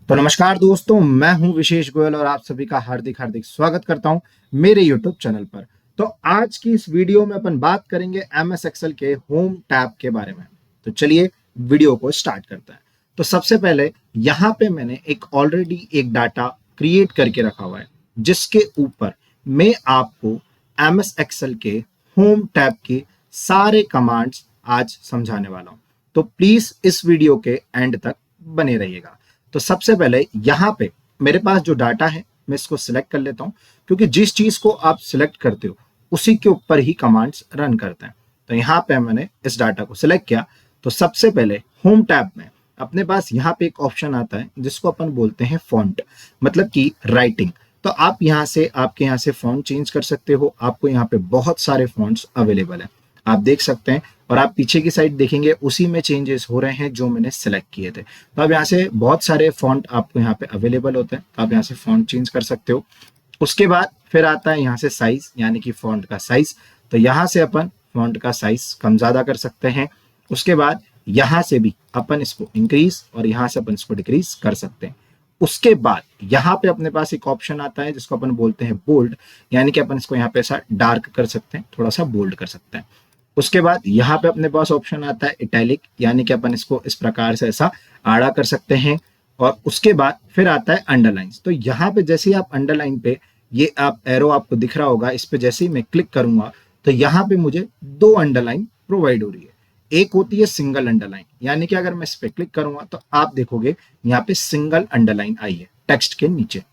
तो नमस्कार दोस्तों, मैं हूं विशेष गोयल और आप सभी का हार्दिक हार्दिक स्वागत करता हूं मेरे YouTube चैनल पर। तो आज की इस वीडियो में अपन बात करेंगे MS एक्सेल के होम टैब के बारे में। तो चलिए वीडियो को स्टार्ट करते हैं। तो सबसे पहले यहाँ पे मैंने एक ऑलरेडी एक डाटा क्रिएट करके रखा हुआ है, जिसके ऊपर मैं आपको MS एक्सेल के होम टैब के सारे कमांड्स आज समझाने वाला हूं। तो प्लीज इस वीडियो के एंड तक बने रहिएगा। तो सबसे पहले यहाँ पे मेरे पास जो डाटा है मैं इसको सिलेक्ट कर लेता हूँ, क्योंकि जिस चीज को आप सिलेक्ट करते हो उसी के ऊपर ही कमांड्स रन करते हैं। तो यहाँ पे मैंने इस डाटा को सिलेक्ट किया। तो सबसे पहले होम टैब में अपने पास यहाँ पे एक ऑप्शन आता है जिसको अपन बोलते हैं फॉन्ट, मतलब कि राइटिंग। तो आप यहाँ से आपके यहाँ से फॉन्ट चेंज कर सकते हो। आपको यहाँ पे बहुत सारे फॉन्ट्स अवेलेबल है, आप देख सकते हैं। और आप पीछे की साइड देखेंगे उसी में चेंजेस हो रहे हैं जो मैंने सेलेक्ट किए थे। तो अब यहाँ से बहुत सारे फॉन्ट आपको यहाँ पे अवेलेबल होते हैं, तो आप यहाँ से फॉन्ट चेंज कर सकते हो। उसके बाद फिर आता है यहाँ से साइज, यानी कि फॉन्ट का साइज। तो यहाँ से अपन फॉन्ट का साइज कम ज्यादा कर सकते हैं। उसके बाद यहाँ से भी अपन इसको इंक्रीज और यहाँ से अपन इसको डिक्रीज कर सकते हैं। उसके बाद यहाँ पे अपने पास एक ऑप्शन आता है जिसको अपन बोलते हैं बोल्ड, यानी कि अपन इसको यहाँ पे ऐसा डार्क कर सकते हैं, थोड़ा सा बोल्ड कर सकते हैं। उसके बाद यहाँ पे अपने पास ऑप्शन आता है इटैलिक, यानी कि अपन इसको इस प्रकार से ऐसा आड़ा कर सकते हैं। और उसके बाद फिर आता है अंडरलाइंस। तो यहाँ पे जैसे ही आप अंडरलाइन पे ये आप एरो आपको दिख रहा होगा, इस पे जैसे ही मैं क्लिक करूंगा तो यहाँ पे मुझे दो अंडरलाइन प्रोवाइड हो रही है। एक होती है सिंगल अंडरलाइन, यानी कि अगर मैं इस पे क्लिक करूंगा तो आप देखोगे यहाँ पे सिंगल अंडरलाइन आई है टेक्स्ट के नीचे।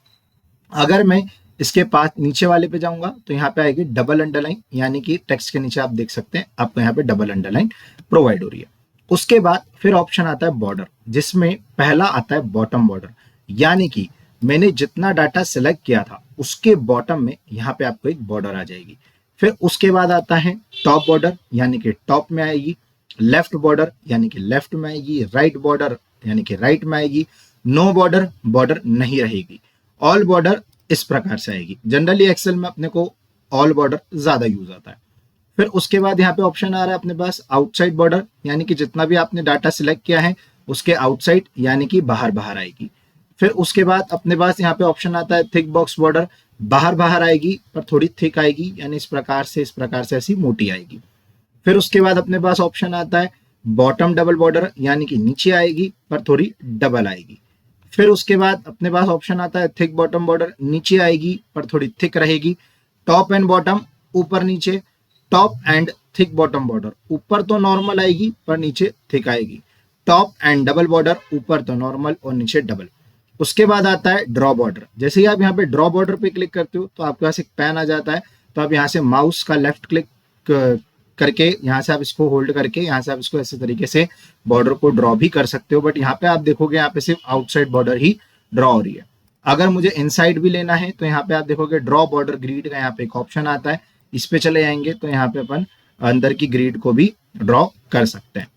अगर मैं इसके पास नीचे वाले पे जाऊंगा तो यहाँ पे आएगी डबल अंडरलाइन, यानी कि टेक्स्ट के नीचे आप देख सकते हैं आपको यहाँ पे डबल अंडरलाइन प्रोवाइड हो रही है। उसके बाद फिर ऑप्शन आता है बॉर्डर, जिसमें पहला आता है बॉटम बॉर्डर, यानी कि मैंने जितना डाटा सेलेक्ट किया था उसके बॉटम में यहाँ पे आपको एक बॉर्डर आ जाएगी। फिर उसके बाद आता है टॉप बॉर्डर, यानी कि टॉप में आएगी। लेफ्ट बॉर्डर, यानी कि लेफ्ट में आएगी। राइट बॉर्डर, यानी कि राइट में आएगी। नो बॉर्डर, बॉर्डर नहीं रहेगी। ऑल बॉर्डर इस प्रकार से आएगी। जनरली एक्सेल में अपने को ऑल बॉर्डर ज्यादा यूज आता है। फिर उसके बाद यहाँ पे ऑप्शन आ रहा है अपने पास आउटसाइड बॉर्डर, यानी कि जितना भी आपने डाटा सिलेक्ट किया है उसके आउटसाइड, यानी कि बाहर बाहर आएगी। फिर उसके बाद अपने पास यहाँ पे ऑप्शन आता है थिक बॉक्स बॉर्डर, बाहर बाहर आएगी पर थोड़ी थिक आएगी, यानी इस प्रकार से ऐसी मोटी आएगी। फिर उसके बाद अपने पास ऑप्शन आता है बॉटम डबल बॉर्डर, यानी कि नीचे आएगी पर थोड़ी डबल आएगी। फिर उसके बाद अपने पास ऑप्शन आता है थिक बॉटम बॉर्डर, नीचे आएगी पर थोड़ी थिक रहेगी। टॉप एंड बॉटम, ऊपर नीचे। Top and thick bottom border, ऊपर तो नॉर्मल आएगी पर नीचे थिक आएगी। टॉप एंड डबल बॉर्डर, ऊपर तो नॉर्मल और नीचे डबल। उसके बाद आता है ड्रॉ बॉर्डर। जैसे ही आप यहाँ पे ड्रॉ बॉर्डर पे क्लिक करते हो तो आपके पास एक पैन आ जाता है। तो आप यहाँ से माउस का लेफ्ट क्लिक करके यहाँ से आप इसको होल्ड करके यहाँ से आप इसको ऐसे तरीके से बॉर्डर को ड्रॉ भी कर सकते हो। बट यहाँ पे आप देखोगे यहाँ पे सिर्फ आउटसाइड बॉर्डर ही ड्रॉ हो रही है। अगर मुझे इनसाइड भी लेना है तो यहाँ पे आप देखोगे ड्रॉ बॉर्डर ग्रिड का यहाँ पे एक ऑप्शन आता है, इस पे चले जाएंगे तो यहाँ पे अपन अंदर की ग्रिड को भी ड्रॉ कर सकते हैं।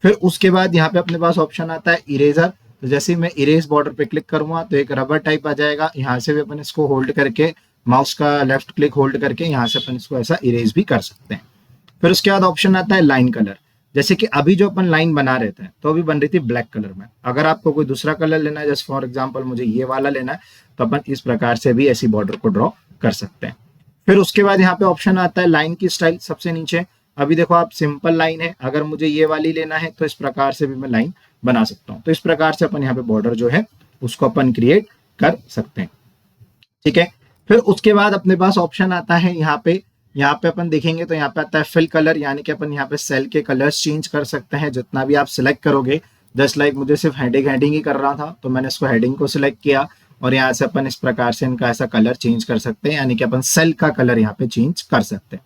फिर उसके बाद यहाँ पे अपने पास ऑप्शन आता है इरेजर। तो जैसे ही मैं इरेज बॉर्डर पे क्लिक करूंगा तो एक रबर टाइप आ जाएगा। यहाँ से भी अपन इसको होल्ड करके माउस का लेफ्ट क्लिक होल्ड करके यहाँ से अपन इसको ऐसा इरेज भी कर सकते हैं। फिर उसके बाद ऑप्शन आता है लाइन कलर। जैसे कि अभी जो अपन लाइन बना रहे थे तो अभी बन रही थी ब्लैक कलर में। अगर आपको कोई दूसरा कलर लेना है, जैसे फॉर एग्जांपल मुझे ये वाला लेना है, तो अपन इस प्रकार से भी ऐसी बॉर्डर को ड्रॉ कर सकते हैं। फिर उसके बाद यहाँ पे ऑप्शन आता है लाइन की स्टाइल, सबसे नीचे। अभी देखो आप सिंपल लाइन है, अगर मुझे ये वाली लेना है तो इस प्रकार से भी मैं लाइन बना सकता हूँ। तो इस प्रकार से अपन यहाँ पे बॉर्डर जो है उसको अपन क्रिएट कर सकते हैं। ठीक है। फिर उसके बाद अपने पास ऑप्शन आता है यहाँ पे अपन देखेंगे तो यहाँ पे आता है फिल कलर, यानी कि अपन यहाँ पे सेल के कलर्स चेंज कर सकते हैं जितना भी आप सिलेक्ट करोगे। जस्ट लाइक मुझे सिर्फ हेडिंग ही कर रहा था तो मैंने इसको हेडिंग को सिलेक्ट किया और यहाँ से अपन इस प्रकार से इनका ऐसा कलर चेंज कर सकते हैं, यानी कि अपन सेल का कलर यहाँ पे चेंज कर सकते हैं।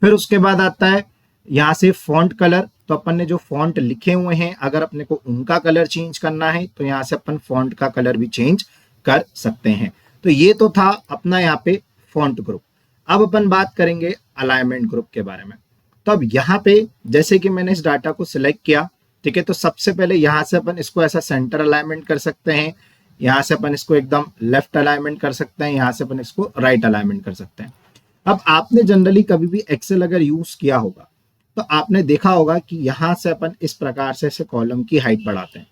फिर उसके बाद आता है यहाँ से फॉन्ट कलर। तो अपन ने जो फॉन्ट लिखे हुए हैं अगर अपने को उनका कलर चेंज करना है तो यहाँ से अपन फॉन्ट का कलर भी चेंज कर सकते हैं। तो ये तो था अपना यहाँ पे फॉन्ट ग्रुप। अब अपन बात करेंगे अलाइनमेंट ग्रुप के बारे में। तो अब यहाँ पे जैसे कि मैंने इस डाटा को सिलेक्ट किया, ठीक है, तो सबसे पहले यहाँ से अपन इसको ऐसा सेंटर अलाइनमेंट कर सकते हैं। यहाँ से अपन इसको एकदम लेफ्ट अलाइनमेंट कर सकते हैं। यहाँ से अपन इसको राइट अलाइनमेंट कर सकते हैं। अब आपने जनरली कभी भी एक्सेल अगर यूज किया होगा तो आपने देखा होगा कि यहाँ से अपन इस प्रकार से कॉलम की हाइट बढ़ाते हैं।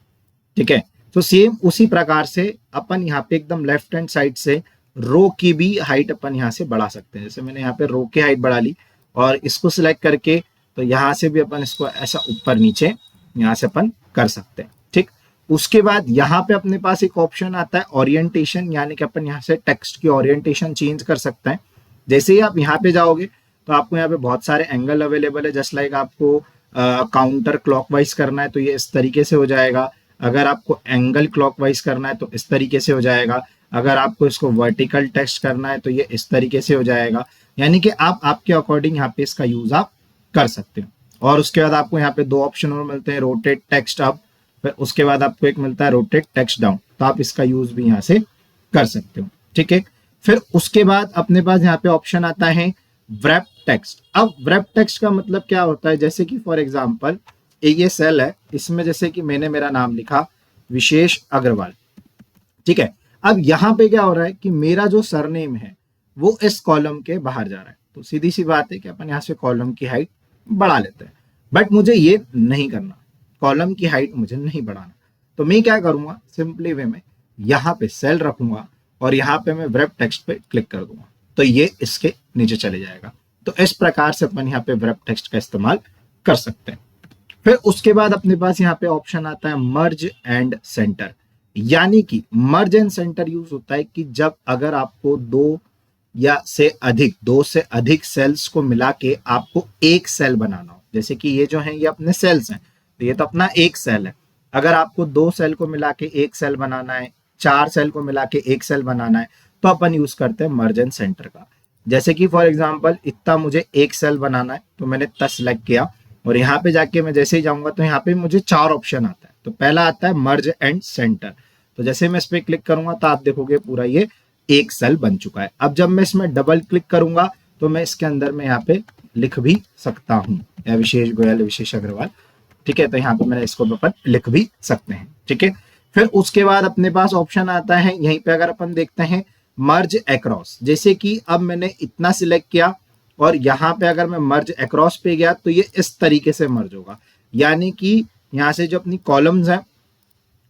ठीक है, तो सेम उसी प्रकार से अपन यहाँ पे एकदम लेफ्ट हैंड साइड से रो की भी हाइट अपन यहाँ से बढ़ा सकते हैं। जैसे मैंने यहाँ पे रो की हाइट बढ़ा ली और इसको सिलेक्ट करके तो यहाँ से भी अपन इसको ऐसा ऊपर नीचे यहाँ से अपन कर सकते हैं। ठीक, उसके बाद यहाँ पे अपने पास एक ऑप्शन आता है ओरिएंटेशन, यानी कि अपन यहाँ से टेक्स्ट की ओरिएंटेशन चेंज कर सकते हैं। जैसे ही आप यहाँ पे जाओगे तो आपको यहाँ पे बहुत सारे एंगल अवेलेबल है। जस्ट लाइक आपको काउंटर क्लॉकवाइज करना है तो ये इस तरीके से हो जाएगा, अगर आपको एंगल क्लॉकवाइज करना है तो इस तरीके से हो जाएगा, अगर आपको इसको वर्टिकल टेक्स्ट करना है तो ये इस तरीके से हो जाएगा। यानी कि आप आपके अकॉर्डिंग यहाँ पे इसका यूज आप कर सकते हो। और उसके बाद आपको यहाँ पे दो ऑप्शन और मिलते हैं, रोटेट टेक्स्ट अप, फिर उसके बाद आपको एक मिलता है रोटेट टेक्स्ट डाउन, तो आप इसका यूज भी यहाँ से कर सकते हो। ठीक है, फिर उसके बाद अपने पास यहाँ पे ऑप्शन आता है व्रैप टेक्स्ट। अब व्रैप टेक्स्ट का मतलब क्या होता है, जैसे कि फॉर एग्जांपल ये सेल है, इसमें जैसे कि मैंने मेरा नाम लिखा विशेष अग्रवाल। ठीक है, अब यहाँ पे क्या हो रहा है कि मेरा जो सरनेम है वो इस कॉलम के बाहर जा रहा है, तो सीधी सी बात है कि अपन यहाँ से कॉलम की हाइट बढ़ा लेते हैं। बट मुझे ये नहीं करना, कॉलम की हाइट मुझे नहीं बढ़ाना, तो मैं क्या करूंगा, सिंपली वे में यहाँ पे सेल रखूंगा और यहाँ पे मैं व्रैप टेक्स्ट पे क्लिक कर दूंगा तो ये इसके नीचे चले जाएगा। तो इस प्रकार से अपन यहाँ पे व्रैप टेक्स्ट का इस्तेमाल कर सकते हैं। फिर उसके बाद अपने पास यहाँ पे ऑप्शन आता है मर्ज एंड सेंटर, यानी कि मर्ज एंड सेंटर यूज होता है कि जब अगर आपको दो से अधिक सेल्स को मिला के आपको एक सेल बनाना हो, जैसे कि ये जो है ये अपने सेल्स हैं, तो ये तो अपना एक सेल है। अगर आपको दो सेल को मिला के एक सेल बनाना है, चार सेल को मिला के एक सेल बनाना है, तो अपन यूज करते हैं मर्ज एंड सेंटर का। जैसे कि फॉर एग्जांपल इतना मुझे एक सेल बनाना है तो मैंने इतना सिलेक्ट किया और यहाँ पे जाके मैं जैसे ही जाऊंगा तो यहाँ पे मुझे चार ऑप्शन आता है। तो पहला आता है मर्ज एंड सेंटर, तो जैसे मैं इस पे क्लिक करूंगा तो आप देखोगे पूरा ये एक सेल बन चुका है। अब जब मैं इसमें डबल क्लिक करूंगा तो मैं इसके अंदर में यहाँ पे लिख भी सकता हूँ, या विशेष गोयल विशेष अग्रवाल। ठीक है, तो यहाँ पे मैंने इसको अपन लिख भी सकते हैं। ठीक है, फिर उसके बाद अपने पास ऑप्शन आता है यहीं पे, अगर अपन देखते हैं मर्ज अक्रॉस, जैसे कि अब मैंने इतना सिलेक्ट किया और यहाँ पे अगर मैं मर्ज अक्रॉस पे गया तो ये इस तरीके से मर्ज होगा, यानी कि यहाँ से जो अपनी कॉलम्स है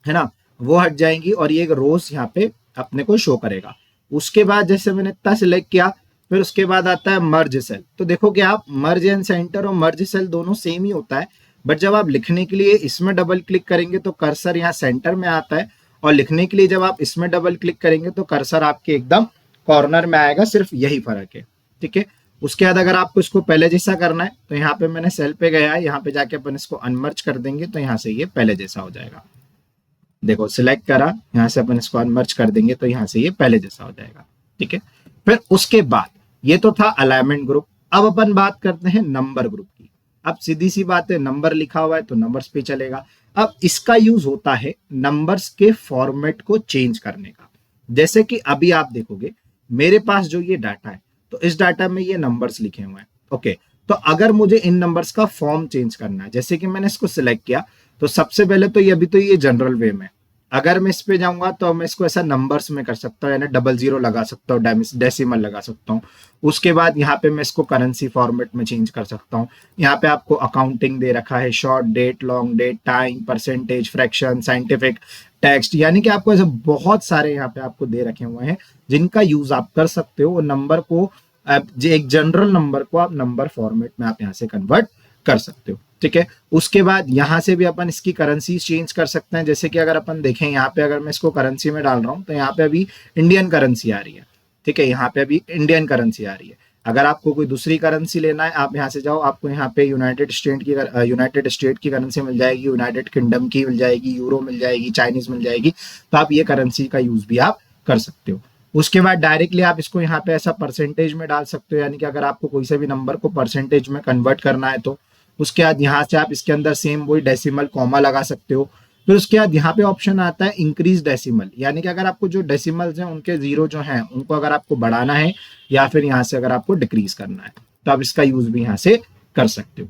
ना वो हट जाएंगी और ये एक रोज यहाँ पे अपने को शो करेगा। उसके बाद जैसे मैंने इतना सिलेक्ट किया, फिर उसके बाद आता है मर्ज सेल। तो देखो कि आप मर्ज एंड सेंटर और मर्ज सेल दोनों सेम ही होता है, बट जब आप लिखने के लिए इसमें डबल क्लिक करेंगे तो कर्सर यहाँ सेंटर में आता है, और लिखने के लिए जब आप इसमें डबल क्लिक करेंगे तो कर्सर आपके एकदम कॉर्नर में आएगा, सिर्फ यही फर्क है। ठीक है, उसके बाद अगर आपको इसको पहले जैसा करना है तो यहाँ पे मैंने सेल पे गया है, यहाँ पे जाके अपन इसको अनमर्ज कर देंगे तो यहाँ से ये पहले जैसा हो जाएगा। देखो सिलेक्ट करा, यहाँ से अपन इसको अनमर्ज कर देंगे तो यहाँ से ये पहले जैसा हो जाएगा। ठीक है, फिर उसके बाद ये तो था अलाइनमेंट ग्रुप। अब अपन बात करते हैं नंबर ग्रुप की। अब सीधी सी बात है, नंबर लिखा हुआ है तो नंबर्स पे चलेगा। अब इसका यूज होता है नंबर्स के फॉर्मेट को चेंज करने का। जैसे कि अभी आप देखोगे मेरे पास जो ये डाटा है तो इस डाटा में ये नंबर्स लिखे हुए हैं। ओके, तो अगर मुझे इन नंबर्स का फॉर्म चेंज करना है, जैसे कि मैंने इसको सिलेक्ट किया तो सबसे पहले तो ये अभी तो ये जनरल वे में, अगर मैं इस पे जाऊंगा तो मैं इसको ऐसा नंबर्स में कर सकता हूँ, यानी 00 लगा सकता हूँ, डेसिमल लगा सकता हूँ। उसके बाद यहाँ पे मैं इसको करेंसी फॉर्मेट में चेंज कर सकता हूँ। यहाँ पे आपको अकाउंटिंग दे रखा है, short date, long date, time, percentage, fraction, scientific, text, यानी कि आपको ऐसे बहुत सारे यहाँ पे आपको दे रखे हुए हैं जिनका यूज आप कर सकते हो। नंबर को एक जनरल नंबर को आप नंबर फॉर्मेट में आप यहाँ से कन्वर्ट कर सकते हो। ठीक है, उसके बाद यहाँ से भी अपन इसकी करेंसी चेंज कर सकते हैं। जैसे कि अगर अपन देखें यहाँ पे, अगर मैं इसको करेंसी में डाल रहा हूँ तो यहाँ पे अभी इंडियन करेंसी आ रही है। ठीक है, यहाँ पे अभी इंडियन करेंसी आ रही है। अगर आपको कोई दूसरी करेंसी लेना है, आप यहाँ से जाओ, आपको यहाँ पे यूनाइटेड स्टेट की करेंसी मिल जाएगी, यूनाइटेड किंगडम की मिल जाएगी, यूरो मिल जाएगी, चाइनीज मिल जाएगी, तो आप ये करेंसी का यूज भी आप कर सकते हो। उसके बाद डायरेक्टली आप इसको यहाँ पे ऐसा परसेंटेज में डाल सकते हो, यानी कि अगर आपको कोई से भी नंबर को परसेंटेज में कन्वर्ट करना है तो उसके बाद यहाँ से आप इसके अंदर सेम वही डेसिमल कॉमा लगा सकते हो। फिर उसके बाद यहाँ पे ऑप्शन आता है इंक्रीज डेसिमल, यानी कि अगर आपको जो डेसिमल्स हैं उनके जीरो जो हैं उनको अगर आपको बढ़ाना है या फिर यहाँ से अगर आपको डिक्रीज करना है तो आप इसका यूज भी यहाँ से कर सकते हो।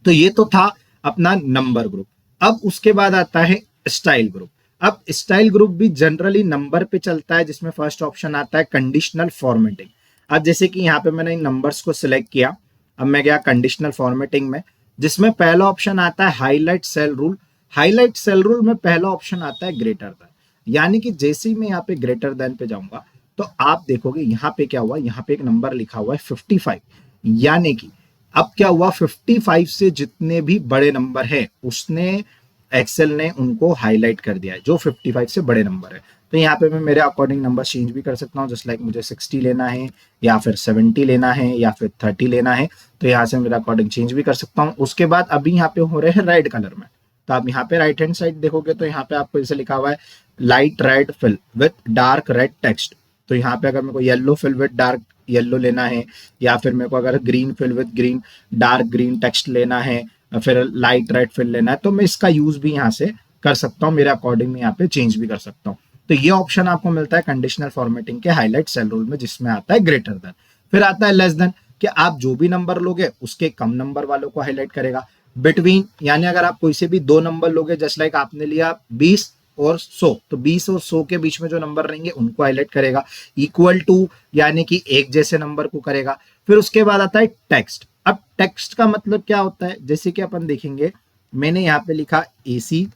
तो ये तो था अपना नंबर ग्रुप। अब उसके बाद आता है स्टाइल ग्रुप। अब स्टाइल ग्रुप भी जनरली नंबर पे चलता है, जिसमें फर्स्ट ऑप्शन आता है कंडीशनल फॉर्मेटिंग। अब जैसे कि यहाँ पे मैंने इन नंबर्स को सिलेक्ट किया, अब मैं गया कंडीशनल फॉर्मेटिंग में, जिसमें पहला ऑप्शन आता है highlight cell rule. Highlight cell rule में पहला ऑप्शन आता है ग्रेटर देन, यानी कि जैसे ही मैं यहाँ पे ग्रेटर देन पे जाऊंगा तो आप देखोगे यहाँ पे क्या हुआ, यहाँ पे एक नंबर लिखा हुआ है 55, यानी कि अब क्या हुआ, 55 से जितने भी बड़े नंबर है उसने एक्सेल ने उनको हाईलाइट कर दिया है, जो 55 से बड़े नंबर है। तो यहाँ पे मैं मेरे अकॉर्डिंग नंबर चेंज भी कर सकता हूँ, जस्ट लाइक मुझे 60 लेना है या फिर 70 लेना है या फिर 30 लेना है, तो यहाँ से मेरा अकॉर्डिंग चेंज भी कर सकता हूँ। उसके बाद अभी यहाँ पे हो रहे हैं रेड कलर में, तो आप यहाँ पे राइट हैंड साइड देखोगे तो यहाँ पे आपको जैसे लिखा हुआ है light red fill with dark red text. तो यहाँ पे अगर मेरे को yellow fill with dark yellow लेना है, या फिर मेरे को अगर green fill with green dark green text लेना है, फिर लाइट रेड फिल लेना है, तो मैं इसका यूज भी यहाँ से कर सकता हूँ, मेरे अकॉर्डिंग में यहाँ पे चेंज भी कर सकता हूँ। तो ये ऑप्शन आपको मिलता है कंडीशनल फॉर्मेटिंग के हाईलाइट सेल रूल में, जिसमें आता है ग्रेटर देन। फिर आता है लेस देन, कि आप जो भी नंबर लोगे उसके कम नंबर वालों को हाईलाइट करेगा। बिटवीन, यानी अगर आप कोई से भी दो नंबर लोगे, जस्ट लाइक आपने लिया 20 और 100, तो 20 और 100 के बीच में जो नंबर रहेंगे उनको हाईलाइट करेगा। इक्वल टू, यानी कि एक जैसे नंबर को करेगा। फिर उसके बाद आता है टेक्स्ट। अब टेक्स्ट का मतलब क्या होता है, जैसे कि अपन देखेंगे, मैंने यहाँ पे लिखा एसी,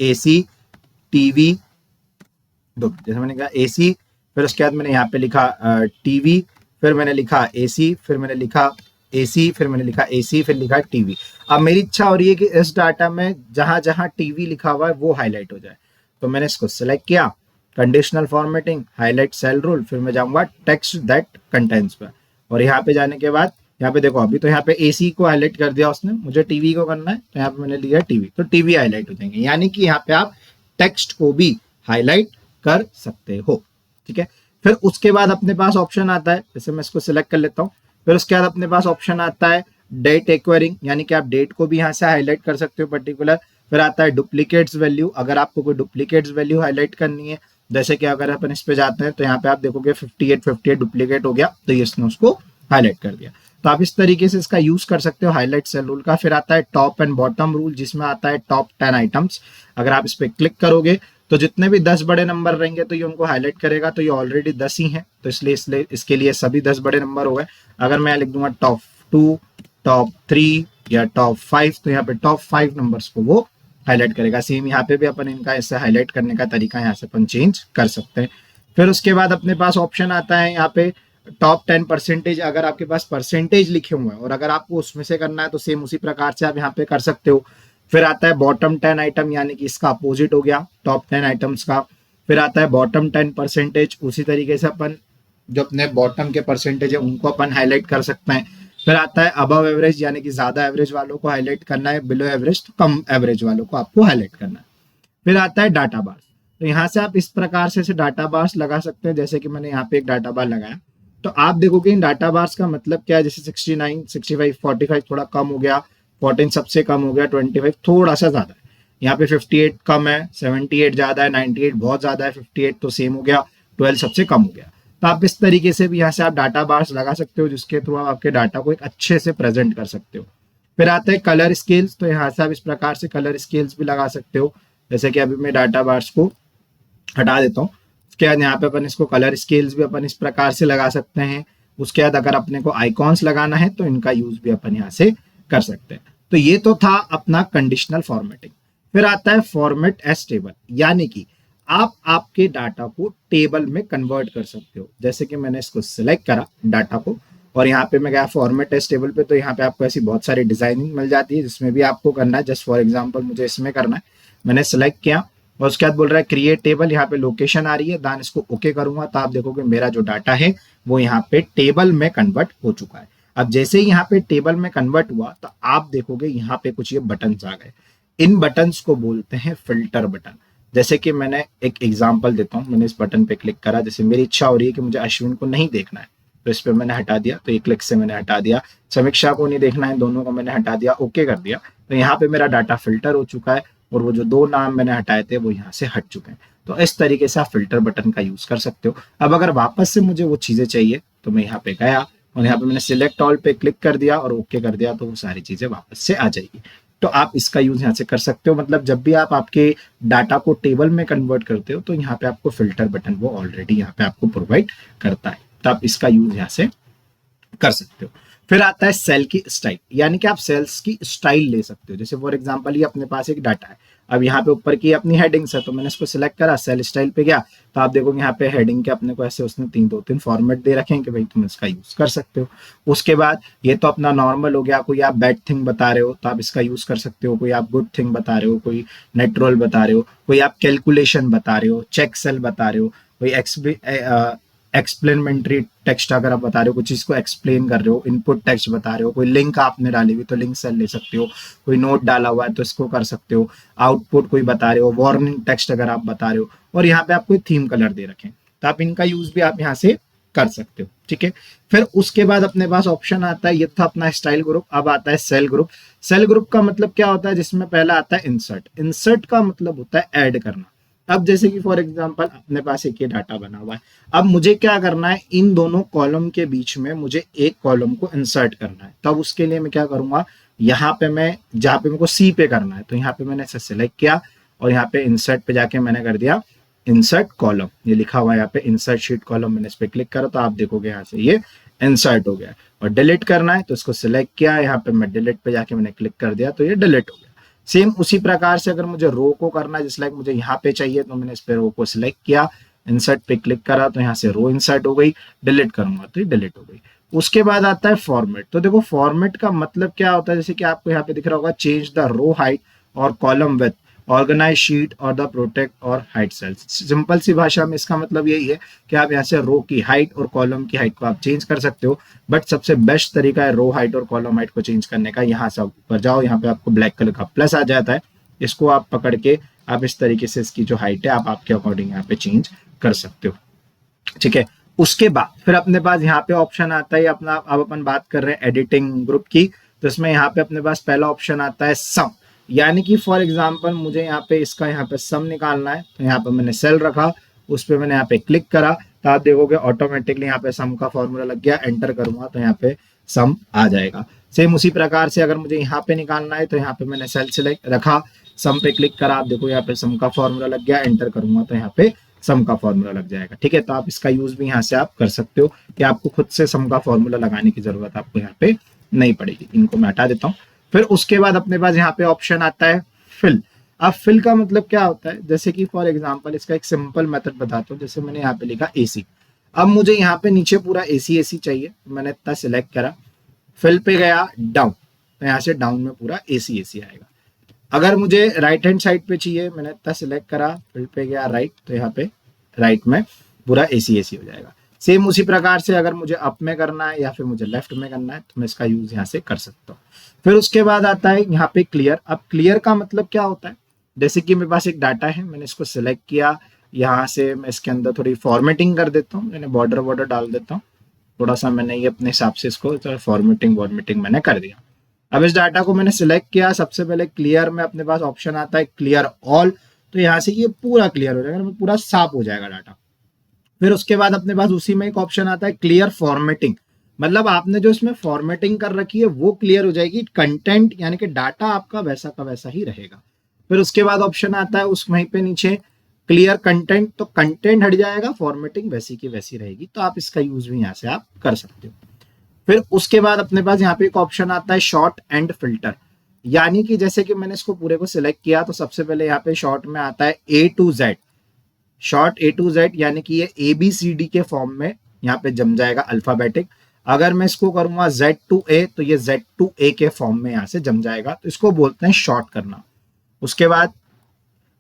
एसी टीवी, जैसे मैंने कहा एसी, फिर उसके बाद मैंने यहाँ पे लिखा टीवी, फिर मैंने लिखा एसी, फिर मैंने लिखा एसी, फिर मैंने लिखा एसी, फिर लिखा टीवी। अब मेरी इच्छा हो रही है कि इस डाटा में जहां जहां टीवी लिखा हुआ है वो हाईलाइट हो जाए, तो मैंने इसको सिलेक्ट किया, conditional formatting, highlight cell rule, फिर मैं जाऊंगा टेक्स्ट दैट कंटेंट्स पे, और यहाँ पे जाने के बाद यहाँ पे देखो, अभी तो यहाँ पे एसी को हाईलाइट कर दिया उसने, मुझे टीवी को करना है, तो यहाँ पे मैंने लिया टीवी, तो टीवी हाईलाइट हो जाएंगे। यानी कि यहाँ पे आप टेक्स्ट को भी हाईलाइट कर सकते हो, ठीक है। फिर उसके बाद अपने पास ऑप्शन आता है, जैसे मैं इसको सिलेक्ट कर लेता हूँ, फिर उसके बाद अपने पास ऑप्शन आता है डेट एक्वायरिंग, यानी कि आप डेट को भी यहाँ से हाईलाइट कर सकते हो पर्टिकुलर। फिर आता है डुप्लीकेट्स वैल्यू, अगर आपको कोई डुप्लीकेट्स वैल्यू हाईलाइट करनी है, जैसे कि अगर अपन इस पे जाते हैं तो यहाँ पे आप देखोगे 58 डुप्लीकेट हो गया, तो ये इसने उसको हाईलाइट कर दिया। तो आप इस तरीके से इसका यूज कर सकते हो हाईलाइट सेल रूल का। फिर आता है टॉप एंड बॉटम रूल, जिसमें आता है टॉप 10 आइटम्स। अगर आप इस पे क्लिक करोगे तो जितने भी 10 बड़े नंबर रहेंगे तो ये उनको हाईलाइट करेगा, तो ये ऑलरेडी 10 ही है, तो इसलिए इसके लिए सभी 10 बड़े नंबर हो गए। अगर मैं लिख दूंगा टॉप 2, टॉप 3 या टॉप 5, तो यहाँ पे टॉप 5 नंबर्स को वो हाईलाइट करेगा। सेम यहाँ पे भी अपन इनका ऐसे हाईलाइट करने का तरीका यहाँ से अपन चेंज कर सकते हैं। फिर उसके बाद अपने पास ऑप्शन आता है यहाँ पे टॉप 10%। अगर आपके पास परसेंटेज लिखे हुए हैं और अगर आपको उसमें से करना है तो सेम उसी प्रकार से आप यहाँ पे कर सकते हो। फिर आता है बॉटम 10 आइटम, यानी कि इसका अपोजिट हो गया टॉप 10 आइटम्स का। फिर आता है बॉटम 10%, उसी तरीके से अपन जो अपने बॉटम के परसेंटेज है उनको अपन हाईलाइट कर सकते हैं। फिर आता है अबव एवरेज, यानी कि ज्यादा एवरेज वालों को हाईलाइट करना है, बिलो एवरेज तो कम एवरेज वालों को आपको हाईलाइट करना है। फिर आता है डाटा बार्स, तो यहाँ से आप इस प्रकार से डाटा बार्स लगा सकते हैं, जैसे कि मैंने यहाँ पे एक डाटा बार लगाया, तो आप देखोगे इन डाटा बार्स का मतलब क्या है। जैसे 69, 65, 45 थोड़ा कम हो गया, 14 सबसे कम हो गया, 25 थोड़ा सा ज्यादा है, यहाँ पे 58 कम है, 78 ज्यादा है, 98 बहुत ज्यादा है, 58 तो सेम हो गया, 12 सबसे कम हो गया। तो आप इस तरीके से भी यहाँ से आप डाटा बार्स लगा सकते हो, जिसके थ्रू आप आपके डाटा को एक अच्छे से प्रेजेंट कर सकते हो। फिर आता है कलर स्केल्स, तो यहाँ से आप इस प्रकार से कलर स्केल्स भी लगा सकते हो, जैसे कि अभी मैं डाटा बार्स को हटा देता हूँ। उसके बाद यहाँ पे अपन इसको कलर स्केल्स भी अपन इस प्रकार से लगा सकते हैं। उसके बाद अगर अपने को आइकॉन्स लगाना है तो इनका यूज भी अपन यहाँ से कर सकते हैं। तो ये तो था अपना कंडीशनल फॉर्मेटिंग। फिर आता है फॉर्मेट एज टेबल, यानी कि आप आपके डाटा को टेबल में कन्वर्ट कर सकते हो। जैसे कि मैंने इसको सिलेक्ट करा डाटा को और यहाँ पे मैं गया फॉर्मेट एज टेबल पे, तो यहाँ पे आपको ऐसी बहुत सारी डिजाइनिंग मिल जाती है जिसमें भी आपको करना है। जस्ट फॉर एग्जांपल मुझे इसमें करना है, मैंने सिलेक्ट किया और उसके बाद बोल रहा है क्रिएट टेबल, यहाँ पे लोकेशन आ रही है, दान इसको ओके करूंगा तो आप देखोगे मेरा जो डाटा है वो यहाँ पे टेबल में कन्वर्ट हो चुका है। अब जैसे ही यहाँ पे टेबल में कन्वर्ट हुआ तो आप देखोगे यहाँ पे कुछ ये बटन्स आ गए। इन बटन्स को बोलते हैं फिल्टर बटन। जैसे कि मैंने एक एग्जांपल देता हूँ, मैंने इस बटन पे क्लिक करा, जैसे मेरी इच्छा हो रही है कि मुझे अश्विन को नहीं देखना है तो इस पर मैंने हटा दिया, तो एक क्लिक से मैंने हटा दिया। समीक्षा को नहीं देखना है, दोनों को मैंने हटा दिया, ओके कर दिया, तो यहाँ पे मेरा डाटा फिल्टर हो चुका है और वो जो दो नाम मैंने हटाए थे वो यहाँ से हट चुके हैं। तो इस तरीके से आप फिल्टर बटन का यूज कर सकते हो। अब अगर वापस से मुझे वो चीजें चाहिए तो मैं यहाँ पे गया और यहाँ पे मैंने सिलेक्ट ऑल पे क्लिक कर दिया और ओके कर दिया, तो वो सारी चीजें वापस से आ जाएगी। तो आप इसका यूज यहाँ से कर सकते हो। मतलब जब भी आप आपके डाटा को टेबल में कन्वर्ट करते हो तो यहाँ पे आपको फिल्टर बटन वो ऑलरेडी यहाँ पे आपको प्रोवाइड करता है, तो आप इसका यूज यहाँ से कर सकते हो। फिर आता है सेल की स्टाइल, यानी कि आप सेल्स की स्टाइल ले सकते हो। जैसे फॉर एग्जांपल ये अपने पास एक डाटा है, अब यहाँ पे ऊपर की अपनी हेडिंग्स है, तो मैंने इसको सिलेक्ट करा, सेल स्टाइल पे गया, तो आप देखोगे यहाँ पे हेडिंग के अपने को ऐसे उसने दो तीन फॉर्मेट दे रखे हैं कि भाई तुम इसका यूज कर सकते हो। उसके बाद ये तो अपना नॉर्मल हो गया, कोई आप बैड थिंग बता रहे हो तो आप इसका यूज कर सकते हो, कोई आप गुड थिंग बता रहे हो, कोई नेट रोल बता रहे हो, कोई आप कैलकुलेशन बता रहे हो, चेक सेल बता रहे हो, कोई एक्सप्लेनमेंट्री टेक्स्ट अगर आप बता रहे हो, कुछ चीज को एक्सप्लेन कर रहे हो, इनपुट टेक्स्ट बता रहे हो, कोई लिंक आपने डाली हुई तो लिंक सेल ले सकते हो, कोई नोट डाला हुआ है तो इसको कर सकते हो, आउटपुट कोई बता रहे हो, वार्निंग टेक्स्ट अगर आप बता रहे हो, और यहाँ पे आप कोई थीम कलर दे रखें तो आप इनका यूज भी आप यहाँ से कर सकते हो। ठीक है, फिर उसके बाद अपने पास ऑप्शन आता है, ये था अपना स्टाइल ग्रुप। अब आता है सेल ग्रुप। सेल ग्रुप का मतलब क्या होता है, जिसमें पहला आता है इंसर्ट। इंसर्ट का मतलब होता है ऐड करना। अब जैसे कि फॉर एग्जांपल अपने पास एक ये डाटा बना हुआ है, अब मुझे क्या करना है, इन दोनों कॉलम के बीच में मुझे एक कॉलम को इंसर्ट करना है। तब उसके लिए मैं क्या करूंगा, यहाँ पे मैं जहाँ पे मेरे को सी पे करना है तो यहाँ पे मैंने इसे सिलेक्ट किया और यहाँ पे इंसर्ट पे जाके मैंने कर दिया इंसर्ट कॉलम, ये लिखा हुआ है यहाँ पे इंसर्ट शीट कॉलम, मैंने इस पे क्लिक करा तो आप देखोगे यहाँ से ये इंसर्ट हो गया। और डिलीट करना है तो इसको सिलेक्ट किया, यहाँ पे मैं डिलीट पे जाके मैंने क्लिक कर दिया तो ये डिलीट हो गया। सेम उसी प्रकार से अगर मुझे रो को करना है, जिस लाइक मुझे यहाँ पे चाहिए तो मैंने इस पे रो को सिलेक्ट किया, इंसर्ट पे क्लिक करा तो यहाँ से रो इंसर्ट हो गई, डिलीट करूंगा तो ये डिलीट हो गई। उसके बाद आता है फॉर्मेट। तो देखो फॉर्मेट का मतलब क्या होता है, जैसे कि आपको यहाँ पे दिख रहा होगा, चेंज द रो हाइट और कॉलम विड्थ, ऑर्गेनाइज शीट और द प्रोटेक्ट और हाइट सेल्स। सिंपल सी भाषा में इसका मतलब यही है कि आप यहाँ से रो की हाइट और कॉलम की हाइट को आप चेंज कर सकते हो, बट सबसे बेस्ट तरीका है रो हाइट और कॉलम हाइट को चेंज करने का। यहाँ से ऊपर जाओ, यहाँ पे आपको ब्लैक कलर का प्लस आ जाता है, इसको आप पकड़ के आप इस तरीके से इसकी जो हाइट है आप आपके अकॉर्डिंग यहाँ पे चेंज कर सकते हो। ठीक है, उसके बाद फिर अपने पास यहाँ पे ऑप्शन आता है अपना, अब अपन बात कर रहे हैं एडिटिंग ग्रुप की, तो इसमें यहाँ पे अपने पास पहला ऑप्शन आता है सम। यानी कि फॉर एग्जांपल मुझे यहाँ पे इसका यहाँ पे सम निकालना है, तो यहाँ पे मैंने सेल रखा, उस पर मैंने यहाँ पे क्लिक करा तो आप देखोगे ऑटोमेटिकली यहाँ पे सम का फॉर्मूला लग गया, एंटर करूंगा तो यहाँ पे सम आ जाएगा। सेम उसी प्रकार से अगर मुझे यहाँ पे निकालना है तो यहाँ पे मैंने सेल सिलेक्ट रखा, सम पे क्लिक करा, आप देखो यहाँ पे सम का फॉर्मूला लग गया, एंटर करूंगा तो यहाँ पे सम का फॉर्मूला लग जाएगा। ठीक है, तो आप इसका यूज भी यहाँ से आप कर सकते हो कि आपको खुद से सम का फॉर्मूला लगाने की जरूरत आपको यहाँ पे नहीं पड़ेगी। इनको मैं हटा देता हूँ। फिर उसके बाद अपने पास यहाँ पे ऑप्शन आता है फिल। अब फिल का मतलब क्या होता है, जैसे कि फॉर एग्जांपल इसका एक सिंपल मेथड बताता हूँ। जैसे मैंने यहाँ पे लिखा एसी, अब मुझे यहाँ पे नीचे पूरा एसी एसी चाहिए, मैंने इतना सिलेक्ट करा, फिल पे गया डाउन, तो यहाँ से डाउन में पूरा एसी एसी आएगा। अगर मुझे राइट हैंड साइड पे चाहिए, मैंने इतना सिलेक्ट करा, फिल पे गया राइट, तो यहाँ पे राइट में पूरा एसी एसी हो जाएगा। सेम उसी प्रकार से अगर मुझे अप में करना है या फिर मुझे लेफ्ट में करना है तो मैं इसका यूज यहाँ से कर सकता हूँ। फिर उसके बाद आता है यहाँ पे क्लियर। अब क्लियर का मतलब क्या होता है, जैसे कि मेरे पास एक डाटा है, मैंने इसको सिलेक्ट किया, यहाँ से मैं इसके अंदर थोड़ी फॉर्मेटिंग कर देता हूँ, मैंने बॉर्डर वॉर्डर डाल देता हूँ थोड़ा सा, मैंने ये अपने हिसाब से इसको फॉर्मेटिंग वॉर्मेटिंग मैंने कर दिया। अब इस डाटा को मैंने सिलेक्ट किया, सबसे पहले क्लियर में अपने पास ऑप्शन आता है क्लियर ऑल, तो यहाँ से ये पूरा क्लियर हो जाएगा, पूरा साफ हो जाएगा डाटा। फिर उसके बाद अपने पास उसी में एक ऑप्शन आता है क्लियर फॉर्मेटिंग, मतलब आपने जो इसमें फॉर्मेटिंग कर रखी है वो क्लियर हो जाएगी, कंटेंट यानी कि डाटा आपका वैसा का वैसा ही रहेगा। फिर उसके बाद ऑप्शन आता है उस वहीं पे नीचे क्लियर कंटेंट, तो कंटेंट हट जाएगा, फॉर्मेटिंग वैसी की वैसी रहेगी, तो आप इसका यूज भी यहाँ से आप कर सकते हो। फिर उसके बाद अपने पास यहाँ पे एक ऑप्शन आता है शॉर्ट एंड फिल्टर, यानी कि जैसे कि मैंने इसको पूरे को सिलेक्ट किया तो सबसे पहले यहाँ पे शॉर्ट में आता है A to Z, short A to Z, यानी कि ये ए बी सी डी के फॉर्म में यहाँ पे जम जाएगा अल्फाबेटिक। अगर मैं इसको करूंगा जेड टू ए तो ये जेड टू ए के फॉर्म में यहाँ से जम जाएगा, तो इसको बोलते हैं शॉर्ट करना। उसके बाद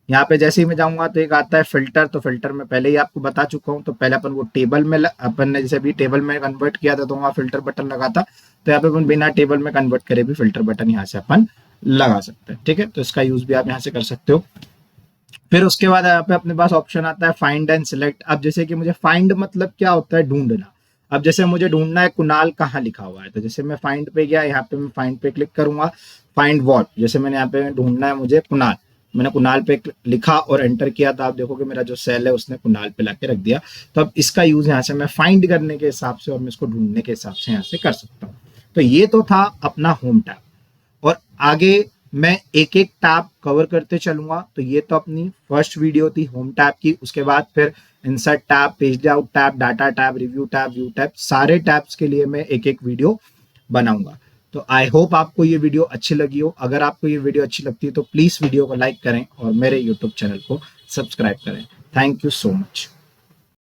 यहाँ पे जैसे ही मैं जाऊंगा तो एक आता है फिल्टर, तो फिल्टर में पहले ही आपको बता चुका हूँ, तो पहले अपन वो टेबल में अपन ने जैसे भी टेबल में कन्वर्ट किया था तो वहाँ फिल्टर बटन लगा था, तो यहाँ पे अपन बिना टेबल में कन्वर्ट करे भी फिल्टर बटन यहाँ से अपन लगा सकते हैं। ठीक है, तो इसका यूज भी आप यहाँ से कर सकते हो। फिर उसके बाद यहाँ पे अपने पास ऑप्शन आता है फाइंड एंड सिलेक्ट। अब जैसे कि मुझे फाइंड मतलब क्या होता है, ढूंढना। अब जैसे मुझे ढूंढना है कुणाल कहाँ लिखा हुआ है, तो जैसे मैं फाइंड पे गया, यहाँ पे मैं फाइंड पे क्लिक करूंगा, फाइंड वॉट, जैसे मैंने यहाँ पे ढूंढना है मुझे कुणाल, मैंने कुणाल पे लिखा और एंटर किया, तो आप देखोगे मेरा जो सेल है उसने कुणाल पे लाके रख दिया। तो अब इसका यूज यहाँ से मैं फाइंड करने के हिसाब से और मैं इसको ढूंढने के हिसाब से यहाँ से कर सकता हूँ। तो ये तो था अपना होम टैब, और आगे मैं एक एक टैब कवर करते चलूंगा। तो ये तो अपनी फर्स्ट वीडियो थी होम टैब की। उसके बाद फिर insert tab, page layout tab, data tab, review tab, view tab, सारे टैब्स के लिए मैं एक एक वीडियो बनाऊंगा। तो आई होप आपको ये वीडियो अच्छी लगी हो। अगर आपको ये वीडियो अच्छी लगती है तो प्लीज वीडियो को लाइक करें और मेरे यूट्यूब चैनल को सब्सक्राइब करें। Thank you so much.